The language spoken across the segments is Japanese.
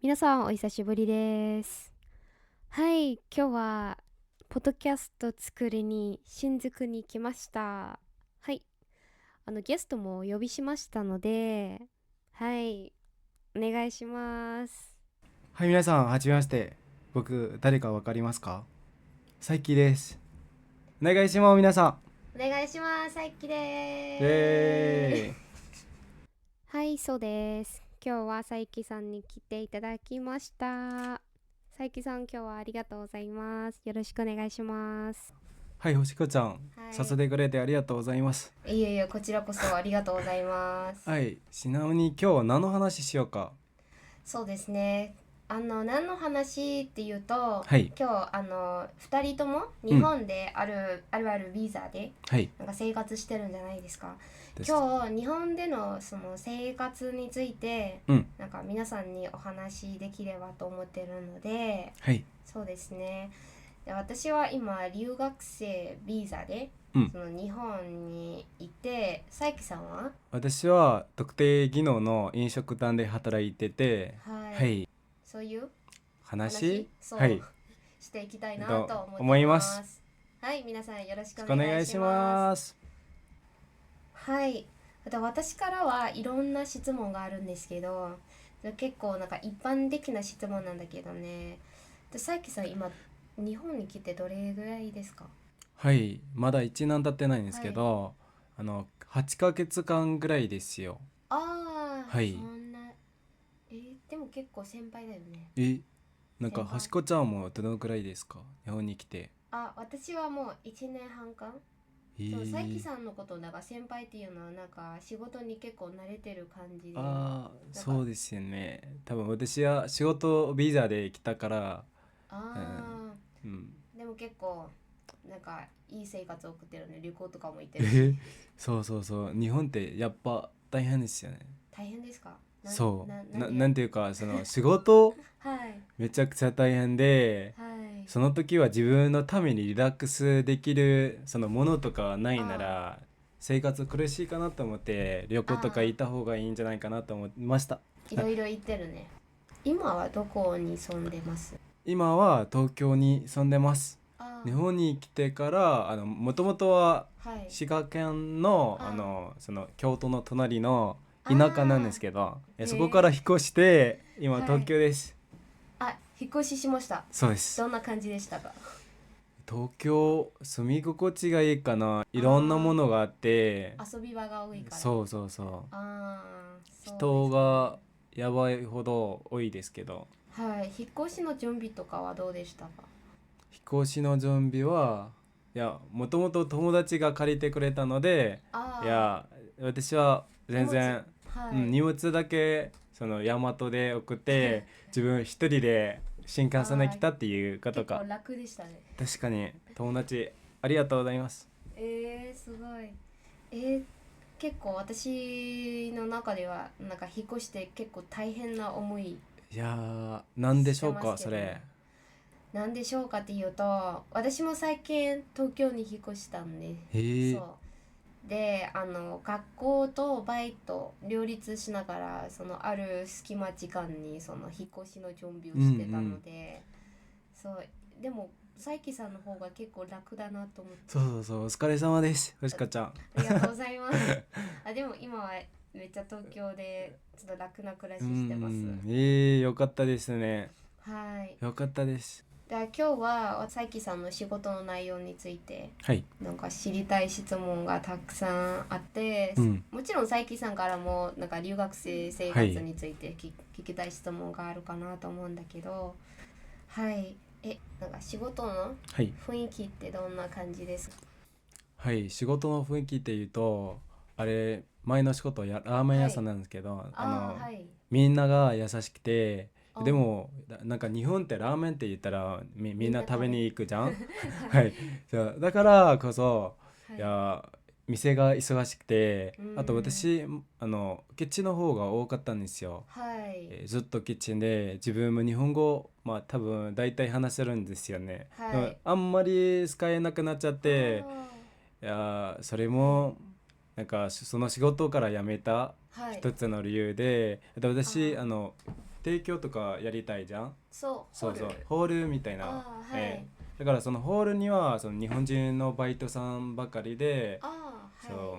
皆さんお久しぶりです。はい、今日はポッドキャスト作りに新宿に来ました。はい、ゲストもお呼びしましたので、はい、お願いします。はい、皆さん、はじめまして。僕、誰かわかりますか？サイキです。お願いします、皆さお願いします。さいきん。イでーす。エーイ。はい、そうです。今日はさいきさんに来ていただきました。さいきさん、今日はありがとうございます。よろしくお願いします。はい、星子ちゃん。はい。誘ってくれてありがとうございます。いえいえ、こちらこそありがとうございます。はい、ちなみに今日は何の話しようか？そうですね。何の話っていうと、はい、今日、2人とも日うん、本であるビザで、はい、なんか生活してるんじゃないですか。です。今日、日本でのその生活について、うん、なんか皆さんにお話しできればと思ってるので、はい、そうですね。で、私は今、留学生ビザで、うん。その日本にいて、さゆきさんは？私は特定技能の飲食店で働いてて、はい。はい、そういう話話そう はい、していきたいなと思って思います。よます。はい、皆さんよろしくろしお願いしくお願いします。ます。はい。私からはいろんな質問があるんですけど、結構なんか一般的な質問なんだけどね。さっきさん今日本に来てどれぐらいですか？はい、まだ1年経ってないんですはい。けど、8ヶ月間ぐらいですよ。ああ、はい。そんな、でも結構先輩だよね。え、なんか、先輩。星子ちゃんもどのくらいですか、日本に来て？あ、私はもう1年半か。そう、佐伯ー、さんのことなんか先輩っていうのはなんか仕事に結構慣れてる感じで、ああ、なんか、そうですよね。多分私は仕事ビザで来たから、うん、あうん。ー、でも結構なんかいい生活を送ってるね。旅行とかも行ってるし。え、そうそうそう。日本ってやっぱ大変ですよね。大変ですか？なんで？なんていうか、その仕事はい。めちゃくちゃ大変で、はい。その時は自分のためにリラックスできるそのものとかないなあら生活苦しいかなと思って旅行とかあ、行った方がいいんじゃないかなと思いました。いろいろ行ってるね。今はどこに住んでます？今は東京に住んでます。日あ本に来てからもともとはあ、はい。滋賀県の、あその京都の隣のあ、田舎なんでああ、すけど、そこからへえ、引っ越して今東はい。京です。あ、引っ越ししました。そうです。どんな感じでしたか？東京住み心地がいいかな。いろんなもあのがあって、あ、遊び場が多いから。そうそうそう。ああ、そうですかね。人がやばいほど多いですけど、はい、引っ越しの準備とかはどうでしたか？引っ越しの準備いや、もともと友達が借りてくれたので、いああ、や、私は荷物、全然、はい。荷物だけその大和で送って自分一人で新幹線でああ、来たっていうことか。結構楽でしたね。確かに友達ありがとうございます。すごい。えー、結構私の中ではなんか引っ越して結構大変な思いいやー、なんでしてしょうますけど、かそれ？なんでしょうかっていうと、私も最近東京に引っ越したんで、へえ。そうで、学校とバイト両立しながら、そのある隙間時間にその引っ越しの準備をうんうしてたのん。で、そうでも佐伯さんの方が結構楽だなと思って。そうそうそう、お疲れ様です、よしあ、かちゃん。ありがとうございます。でも今はめっちゃ東京でちょっと楽な暮らうんうししてます。ん、よかったですね。はい。よかったです。で、今日は佐伯さんの仕事の内容についてはい。なんか知りたい質問がたくさんあって、うん。もちろん佐伯さんからもなんか留学生生はい。活について聞きたい質問があるかなと思うんだけど、はい。なんか仕事のはい。雰囲気ってどんな感じですか？はい、仕事の雰囲気っていうと、あれ、前の仕事ラーメンはい。屋さんなんですけど、ああ、はい。みんなが優しくて、であ、も、なんか日本ってラーメンって言ったらみみんな食べんな食べ、に行くじゃん。はい。はい。そう、だからこそ、はい。いや、店が忙しくて、うあとん。私、キッチンの方が多かったんですよ。はい。ずっとキッチンで自分も日本語まあ多分大体話せるんですよね。でもはい。あんまり使えなくなっちゃっあて、あ。それはい。もその仕事から辞めたはい。一つの理由で、私あ提供とかやりたいじゃん。そうそうそうホール。ホールみたいな、あー、はい。だからそのホールにはその日本人のバイトさんばかりで、ああ、そう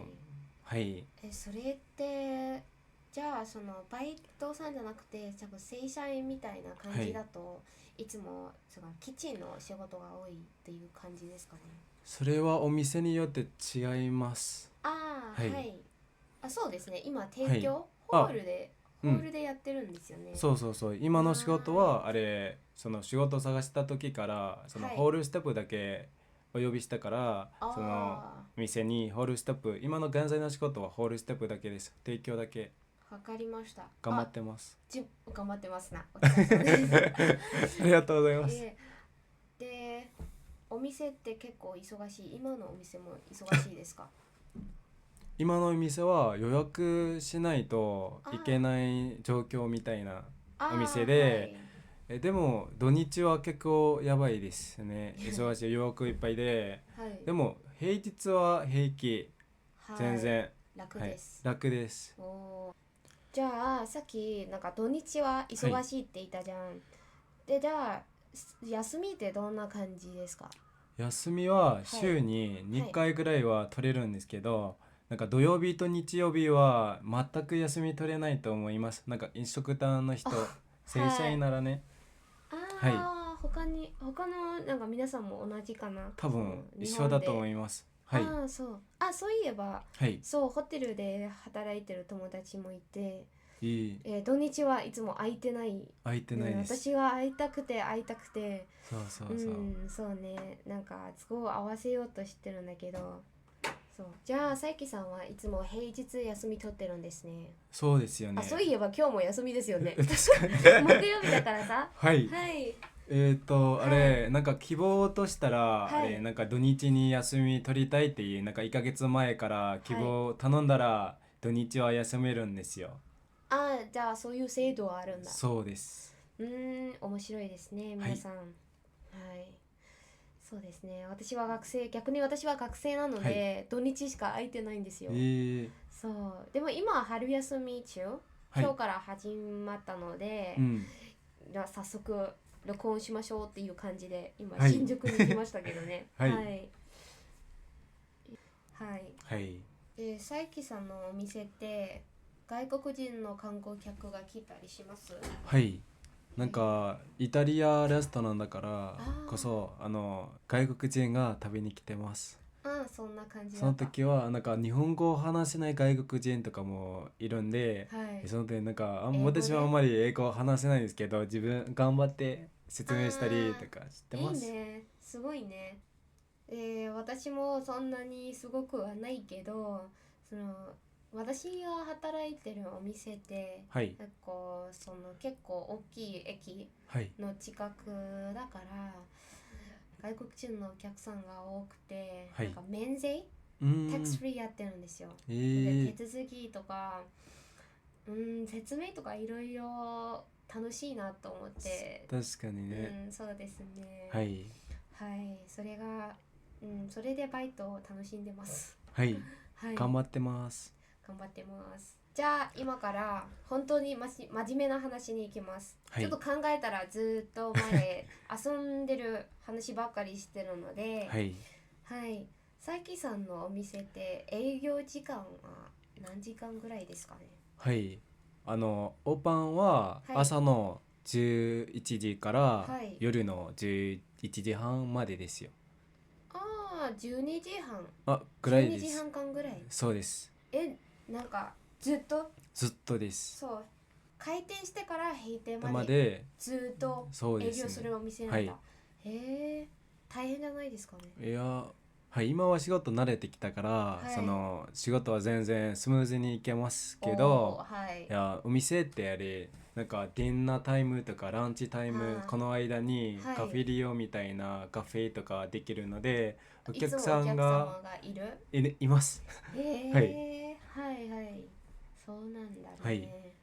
はい。はい。それってじゃあそのバイトさんじゃなくて多分正社員みたいな感じはい、だと、いつもそのキッチンの仕事が多いっていう感じですかね。それはお店によって違います。あはい、あ、はい。あ、そうですね。今提はい。供ホーあ、ルでうん、やってるんですよね。そうそうそう。今の仕事あはあれ、その仕事を探した時からそあ、のはい。ホールステップだけお呼びしたから、そのあ店にホールステップ、今の現在の仕事はホールステップだけです。提供だけあ、わかりました。頑張ってます。頑張ってますな。お疲れ様です。ありがとうございます。えで、お店って結構忙しい。今のお店も忙しいですか？今のお店は予約しないといけあない状況みたいなあ、お店ああ、はで、い。でも土日は結構やばいですね。忙しい、予約いっぱいで。はい。でも平日は平気、全はい。然。はい、楽です。楽です。おー、じゃあさっきなんか土日ははい、忙しいって言ったじゃん。で、じゃあ休みってどんな感じですか？休みははい。週に2はい。回ぐらいは取れるんですけど、なんか土曜日と日曜日は全く休み取れないと思います。なんか飲食店の人、あ、正社はい。員ならね。はい、ああ、他のなんか皆さんも同じかな。その多分一日緒だと思本で。います。はい、ああ、そう。あ、そういえば、はい、そう、ホテルで働いてる友達もいて、いい。土日はいつも空いてない。空いてないで、です。私は会いたくて、そうそううそう。ん、そうね。なんか、都合合わせようとしてるんだけど、そう。じゃあ、さゆきさんはいつも平日休み取ってるんですね。そうですよあ、そうね。いえば今日も休みですよね。確かに。木曜日だからさ。はい。はい。あはい。れ、なんか希望としたら、あれ、はい。なんか土日に休み取りたいっていう、なんか1ヶ月前から希はい。望頼んだら、土日は休めるんですよ。あ、じゃあ、そういう制度はあるんだ。そうです。面白いですね、はい。皆さん。はい。そうですね。逆に私は学生なのはい。で、土日しか空いてないんですよ。ー、そう。でも今は春休み中、はい。今日から始まったので、うん。じゃあ早速録音しましょうっていう感じで、今はい。新宿に来ましたけどね。はい。はい。はい。はい。佐伯さんのお店って外国人の観光客が来たりします？はい。なんえか、イタリアレストランだかあらこー、そ、外国人が食べに来てます。あー、そんな感じそのだった。時はなんか日本語を話せない外国人とかもいるんで、はい。その時なんか私はあん英語で。まり英語を話せないんですけど、自分頑張って説明したりあとか知っていいます。ね。すごいね。私もそんなにすごくはないけど、その、私が働いてるお店って、はい、結構大きい駅はい、の近くだから、外国人のお客さんが多くて、はい。なんか免税うータックスん。フリーやってるんですよ。で、手えー、続きとか、説明とかいろいろ楽しいなと思って、確かにね。そうですね。はい、はい、それでバイトを楽しんでます。はい。はい、頑張ってます。頑張ってます。じゃあ今から本当に真面目な話に行きます。はい、ちょっと考えたらずっと前遊んでる話ばっかりしてるので、はい、はい、佐伯さんのお店って営業時間は何時間ぐらいですかね？はい。オープンははい、朝の11時からはい。夜の11時半までですよ。ああ、12時半。あ、ぐら12時いです。半間ぐらい。そうです。え、なんかずっと、ずっとです。そう、開店してから閉店までまで、ずっとそうですね。営業するお店なんだ。はい。へえ、大変じゃないですかね？いや、はい、今は仕事慣れてきたから、はい。仕事は全然スムーズにいけますけど、おー、はい。いや、お店ってあれ、なんかディナータイムとかランチタイム、あこの間にあ、はい。カフェリオみたいなカフェとかできるので、おいつ客さんもお客が様がいる？います。はい。へえ、はいはい。そうなんだはい。ね。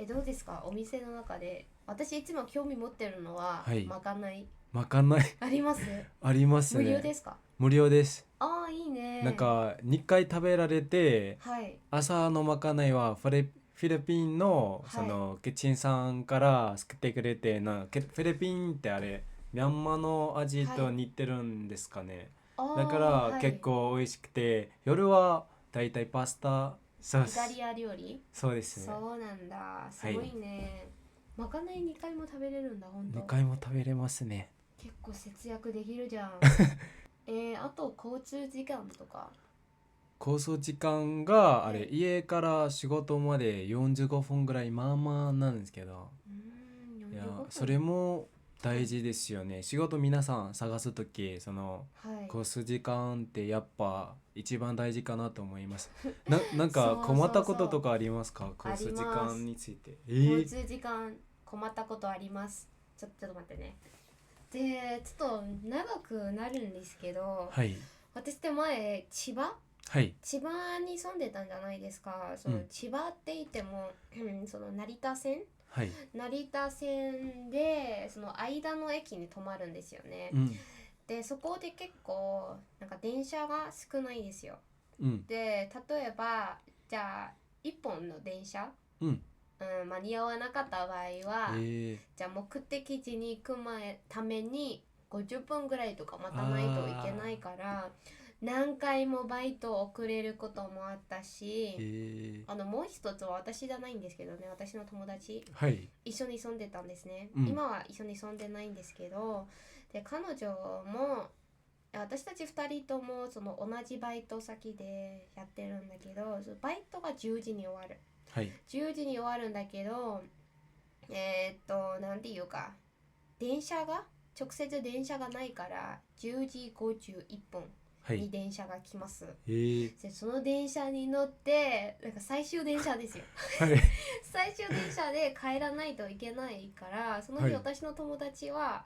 どうですかお店の中で？私いつも興味持ってるのは、はい。まかない。まかない。あります？あります無料ね。ですか？無料です。ああー、いいなんね。か2回食べられて、はい。朝のまかないはフィリピンのはいそのキッチンさんから作ってくれてフィリピンってあれミャンマーの味とはい。似てるんですかね。あだかあ、ら結はい。構美味しくて夜はだいたいパスタソース。イタリア料理。そうですね。そうなんだ。すはい。ごいね。まかない2回も食べれるんだ、ほんと。2回も食べれますね。結構節約できるじゃん。あと交通時間とか。交通時間があれはい。家から仕事まで45分ぐらいまあまあなんですけど、いや45それ分。もはい。大事ですよね。仕事皆さん探すときそのはい。交通時間ってやっぱ一番大事かなと思います。なんかそう困ったこそうそう。ととかありますか、交あり通時間ます。について。交通時間困ったことあります。ちょっと待ってね。で、ちょっと長くなるんですけど、はい私って前、はい千葉に住んでたんじゃないですか。そのうん千葉って言っても、そのはい成田線で、その間の駅に止まるんですよね。うんで、そこで結構、なんか電車が少ないんですよ。うんで、例えば、じゃあ、一本の電車、うん間に合わなかった場合は、えじゃあ目的地に行くために50分ぐらいとか待たないといけなあいから、何回もバイト遅れることもあったし、もう一つは私じゃないんですけどね、私の友達、はい一緒に住んでたんですね。うん今は一緒に住んでないんですけど、で、彼女も、私たち2人ともその同じバイト先でやってるんだけど、そのバイトが10時に終わる。はい10時に終わるんだけど、なんていうか、直接電車がないから、10時51分はいに電車が来ます。えー、で、その電車に乗って、なんか最終電車ですよ。はい最終電車で帰らないといけないから、そのはい日私の友達は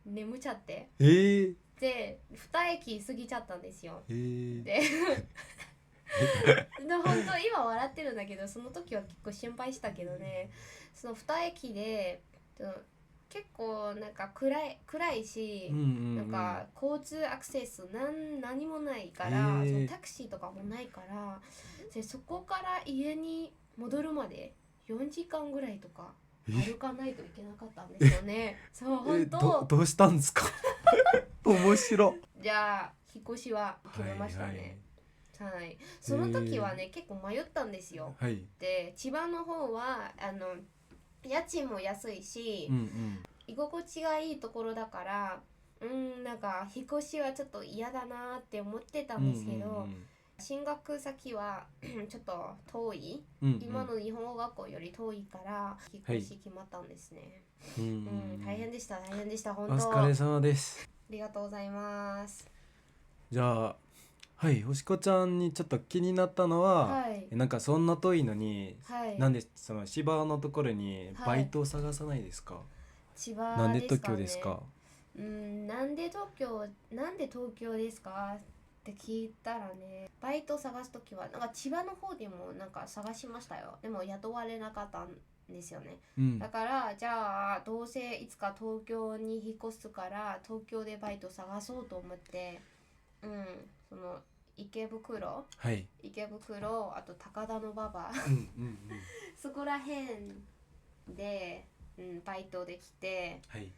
眠っちゃって、えー、で、2駅過ぎちゃったんですよ。えー、で、本当今笑ってるんだけど、その時は結構心配したけどね。その2駅で結構なんか暗いし、うんうんなんうんか交通アクセス何もないかえら、そのー、タクシーとかもないから、でそこから家に戻るまで4時間ぐらいとか歩かないといけなかったんですよね。そう本当。どうしたんですか。面白。じゃあ引っ越しは決めましたね。はい、その時はね、結構迷ったんですよ。はいで、千葉の方は家賃も安いし、うんうん居心地がいいところだから、なんか引っ越しはちょっと嫌だなって思ってたんですけど、進学先はちょっと遠い、うんうん今の日本語学校より遠いから引っ越し決まったんですね。うんう大変でした本お当。疲れ様です。ありがとうございます。じゃあはいおしこちゃんにちょっと気になったのは、はい。なんかそんな遠いのに、はい。なんでその芝のところにバはい。イトを探さないですか。千なん葉ですで東京かね。ですか。なんで東京ですかって聞いたらね、バイト探すときはなんか千葉の方でもなんか探しましたよ。でも雇われなかったんですよね。うんだからじゃあどうせいつか東京に引っ越すから東京でバイト探そうと思って、その池袋はいあと高田馬場うんうんそこら辺で、バイトできて、はい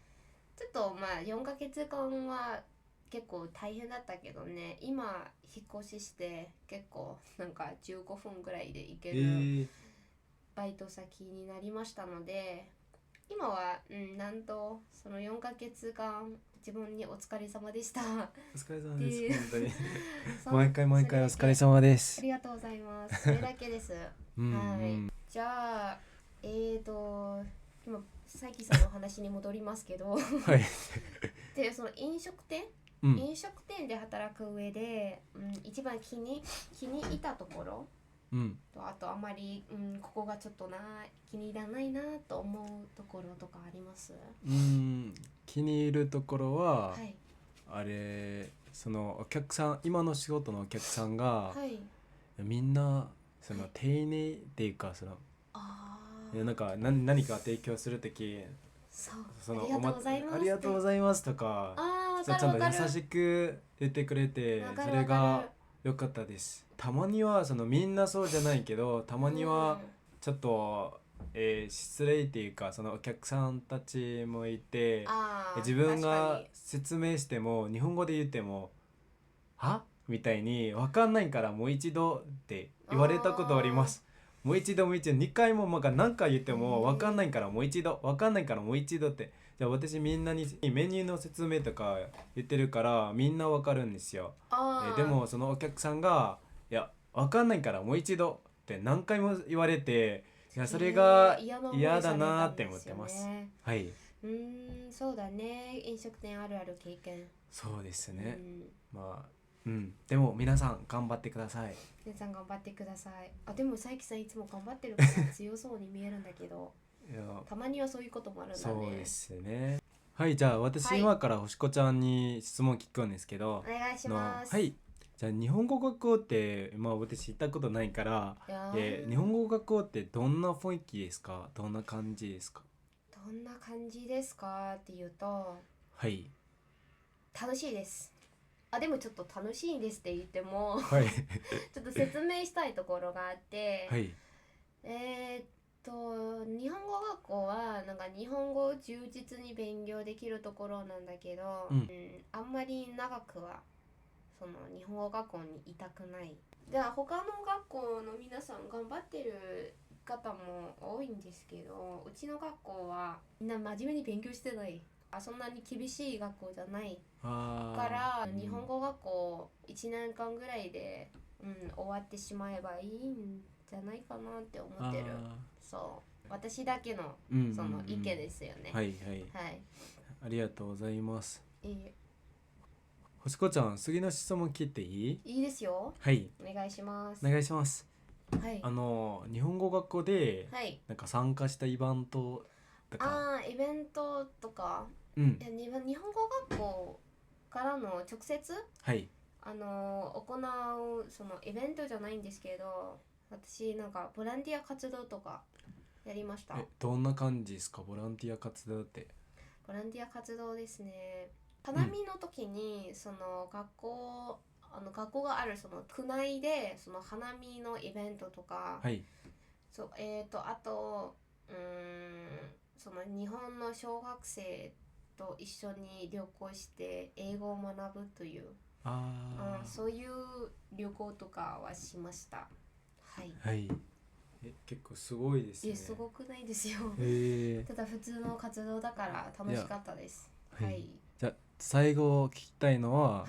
ちょっとまあ4ヶ月間は結構大変だったけどね、今引っ越しして結構なんか15分ぐらいで行けるー、バイト先になりましたので、今は、なんとその4ヶ月間自分にお疲れ様でしたっお疲れ様ですていう本当に。そ毎回おそれだけ。疲れ様であす。りがとうございます。それだけです。うんうはい。んじゃあ、今、サイキさんの話に戻りますけどはいで、そのうん飲食店で働く上で、一番気に入ったところうんと、あとあまり、ここがちょっと気に入らないなと思うところとかあります？気に入るところは、はい。あれそのお客さん今の仕事のお客さんがはい。みんなそのはい。丁寧っていうかそのあなんか何か提供するときそう。そのありがとうございますありがとうごって。ざいますとかわちゃんとかるわかる。優しく言ってくれてわかそるわかる。れが良かったです。たまにはそのみんなそうじゃないけどたまにはちょっと、失礼っていうかそのお客さんたちもいて、自分が説明しても日本語で言ってもはみたいに分かんないからもう一度って言われたことあります。もう一度もう一度2回も何回言っても分かんないからもう一度分かんないからもう一度って。じゃあ私みんなにメニューの説明とか言ってるからみんな分かるんですよ。でもそのお客さんがいや分かんないからもう一度って何回も言われて、いやそれが嫌だなって思ってます。はい。そうだね。飲食店あるある経験。そうですね。まあでも皆さん頑張ってください。皆さん頑張ってください。でも佐伯さんいつも頑張ってるから強そうに見えるんだけどいやたまにはそういうこともあるんだね。そうですね。はい、じゃあ私、今から星子ちゃんに質問聞くんですけど、お願いします。はい。じゃあ日本語学校って私行ったことないから、日本語学校ってどんな雰囲気ですか？どんな感じですか？どんな感じですかっていうと、はい。楽しいです。でもちょっと楽しいですって言ってもはい。ちょっと説明したいところがあって、はい。日本語学校はなんか日本語を充実に勉強できるところなんだけど、あんまり長くはその日本語学校にいたくない。じゃあ他の学校の皆さん頑張ってる方も多いんですけど、うちの学校はみんな真面目に勉強してない。そんなに厳しい学校じゃないから日本語学校1年間ぐらいで、終わってしまえばいいんじゃないかなって思ってる。そう私だけのその意見ですよね。はいはい、はい、ありがとうございます。星子ちゃん、次の質問聞いていい？いいですよ。はい、お願いします。お願いします。はい、日本語学校で、なんか参加したイベントとか。イベントとか、日本語学校からの直接、はい、行うそのイベントじゃないんですけど、私なんかボランティア活動とかやりました。どんな感じですか？ボランティア活動って。ボランティア活動ですね。花見の時にその学校があるその区内でその花見のイベントとか、はい、あとその日本の小学生と一緒に旅行して英語を学ぶというそういう旅行とかはしました。はい、はい、結構すごいですね。すごくないですよ。ただ普通の活動だから楽しかったです。はい、じゃあ最後聞きたいのは、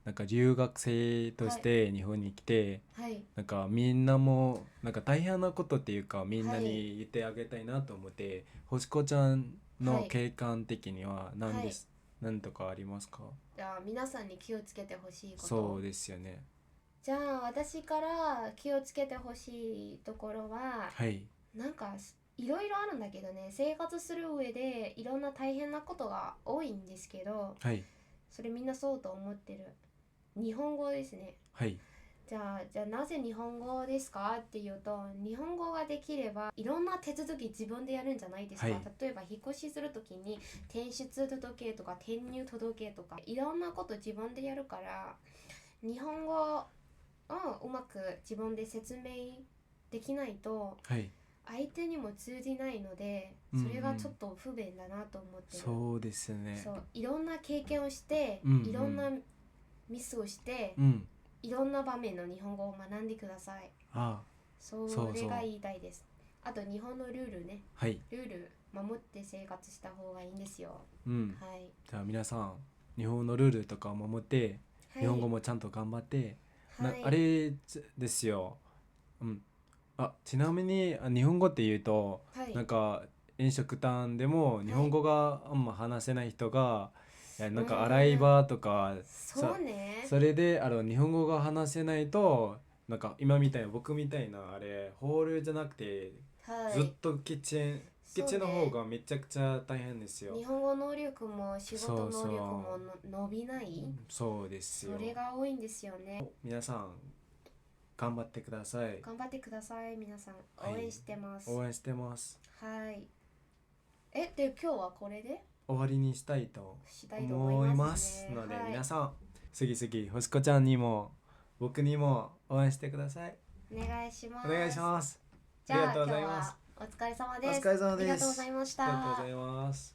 なんか留学生として日本に来て、なんかみんなもなんか大変なことっていうかみんなに言ってあげたいなと思って、星子ちゃんの経験的には何とかありますか？じゃあ皆さんに気をつけてほしいこと。そうですよね。じゃあ私から気をつけてほしいところは、なんかいろいろあるんだけどね、生活する上でいろんな大変なことが多いんですけど、それみんなそうと思ってる。日本語ですね。じゃあなぜ日本語ですかっていうと、日本語ができればいろんな手続き自分でやるんじゃないですか。例えば引っ越しするときに転出届とか転入届とかいろんなこと自分でやるから、日本語をうまく自分で説明できないと、相手にも通じないので、それがちょっと不便だなと思ってる。そうですね。そういろんな経験をして、いろんなミスをして、いろんな場面の日本語を学んでください。それが言いたいです。あと日本のルールね、ルール守って生活した方がいいんですよ。じゃあ皆さん日本のルールとかを守って、日本語もちゃんと頑張って、あれですよ。ちなみに日本語って言うと、なんか飲食店でも日本語があんま話せない人が、なんか洗い場とか、それで日本語が話せないと、なんか今みたいな僕みたいなホールじゃなくて、ずっとキッチンの方がめちゃくちゃ大変ですよ。日本語能力も仕事能力も伸びない。そうですよ。それが多いんですよね。皆さん頑張ってください。頑張ってください。皆さん応援してます。応援してます。で今日はこれで終わりにしたいと思いますので、皆さん次々星子ちゃんにも僕にも応援してください。お願いします。お願いします。じゃあ今日はお疲れ様です。お疲れ様です。ありがとうございました。ありがとうございます。